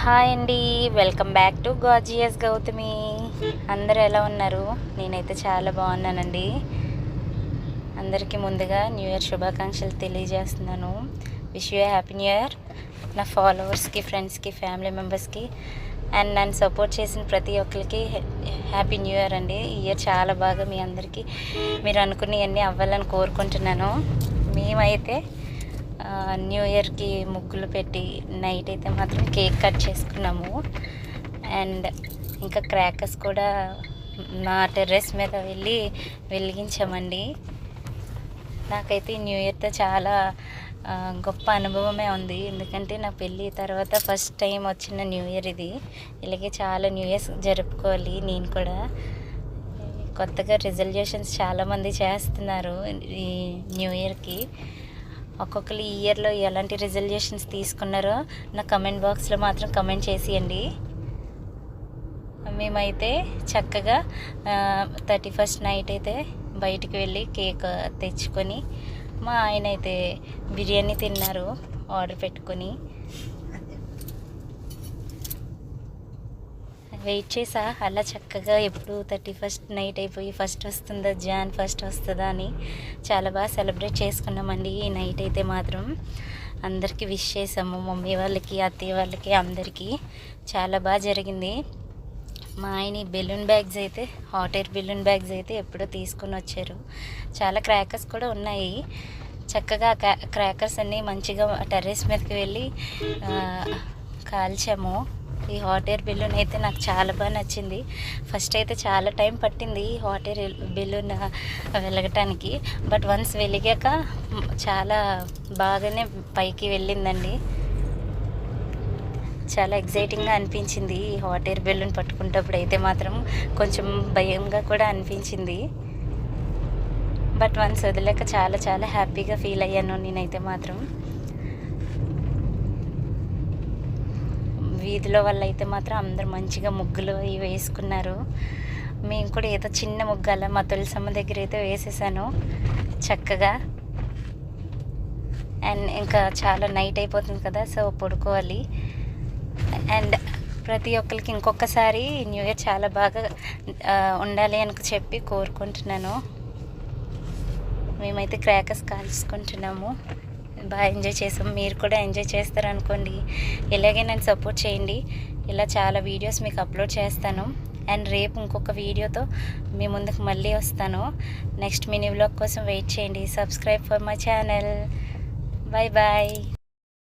Hi అండి, welcome back to gorgeous Gautami. అందరూ ఎలా ఉన్నారు? నేనైతే చాలా బాగున్నానండి. అందరికీ ముందుగా న్యూ ఇయర్ శుభాకాంక్షలు తెలియజేస్తున్నాను. Wish you happy new year. నా ఫాలోవర్స్కి, ఫ్రెండ్స్కి, ఫ్యామిలీ మెంబర్స్కి అండ్ నన్ను సపోర్ట్ చేసిన ప్రతి ఒక్కరికి హ్యాపీ న్యూ ఇయర్ అండి. ఈ ఇయర్ చాలా బాగా మీ అందరికీ మీరు అనుకున్నవన్నీ అవ్వాలని కోరుకుంటున్నాను. మేమైతే న్యూ ఇయర్కి ముగ్గులు పెట్టి నైట్ అయితే మాత్రం కేక్ కట్ చేసుకున్నాము. అండ్ ఇంకా క్రాకర్స్ కూడా మా టెర్రస్ మీద వెళ్ళి వెలిగించామండి. నాకైతే ఈ న్యూ ఇయర్తో చాలా గొప్ప అనుభవమే ఉంది. ఎందుకంటే నా పెళ్ళి తర్వాత ఫస్ట్ టైం వచ్చిన న్యూ ఇయర్ ఇది. ఇలాగే చాలా న్యూ ఇయర్స్ జరుపుకోవాలి. నేను కూడా కొత్తగా రిజల్యూషన్స్ చాలామంది చేస్తున్నారు ఈ న్యూ ఇయర్కి. ఒక్కొక్కరు ఈ ఇయర్లో ఎలాంటి రిజల్యూషన్స్ తీసుకున్నారో నా కమెంట్ బాక్స్లో మాత్రం కమెంట్ చేసేయండి. మేమైతే చక్కగా 31st నైట్ అయితే బయటికి వెళ్ళి కేక్ తెచ్చుకొని మా ఆయన అయితే బిర్యానీ తిన్నారు ఆర్డర్ పెట్టుకొని. వెయిట్ చేసా అలా చక్కగా ఎప్పుడు 31st నైట్ అయిపోయి ఫస్ట్ వస్తుందా, Jan 1st వస్తుందా అని చాలా బాగా సెలబ్రేట్ చేసుకున్నామండి. ఈ నైట్ అయితే మాత్రం అందరికీ విష్ చేసాము. మమ్మీ వాళ్ళకి, అత్తయ్య వాళ్ళకి, అందరికీ చాలా బాగా జరిగింది. మా ఆయన బెలూన్ బ్యాగ్స్ అయితే హాట్ ఎయిర్ బెలూన్ బ్యాగ్స్ అయితే ఎప్పుడో తీసుకొని వచ్చారు. చాలా క్రాకర్స్ కూడా ఉన్నాయి. చక్కగా క్రాకర్స్ అన్నీ మంచిగా టెర్రస్ మీదకి వెళ్ళి కాల్చాము. ఈ హాట్ ఎయిర్ బెలూన్ అయితే నాకు చాలా బాగా నచ్చింది. ఫస్ట్ అయితే చాలా టైం పట్టింది ఈ హాట్ ఎయిర్ బెలూన్ వెలగటానికి. బట్ వన్స్ వెలిగాక చాలా బాగానే పైకి వెళ్ళిందండి. చాలా ఎగ్జైటింగ్గా అనిపించింది. ఈ హాట్ ఎయిర్ బెలూన్ పట్టుకునేటప్పుడు అయితే మాత్రం కొంచెం భయంగా కూడా అనిపించింది. బట్ వన్స్ వదిలేక చాలా చాలా హ్యాపీగా ఫీల్ అయ్యాను నేనైతే మాత్రం. వీధిలో వాళ్ళు అయితే మాత్రం అందరు మంచిగా ముగ్గులు ఇవి వేసుకున్నారు. మేము కూడా ఏదో చిన్న ముగ్గాల మా తులసమ్మ దగ్గర అయితే వేసేసాను చక్కగా. అండ్ ఇంకా చాలా నైట్ అయిపోతుంది కదా, సో పడుకోవాలి. అండ్ ప్రతి ఒక్కరికి ఇంకొకసారి న్యూ ఇయర్ చాలా బాగా ఉండాలి అని చెప్పి కోరుకుంటున్నాను. మేమైతే క్రాకర్స్ కాల్చుకుంటున్నాము. బాగా ఎంజాయ్ చేసాం. మీరు కూడా ఎంజాయ్ చేస్తారనుకోండి. ఇలాగే నన్ను సపోర్ట్ చేయండి. ఇలా చాలా వీడియోస్ మీకు అప్లోడ్ చేస్తాను. అండ్ రేపు ఇంకొక వీడియోతో మీ ముందుకు మళ్ళీ వస్తాను. నెక్స్ట్ మినీ వ్లాగ్ కోసం వెయిట్ చేయండి. Subscribe for my channel. Bye bye.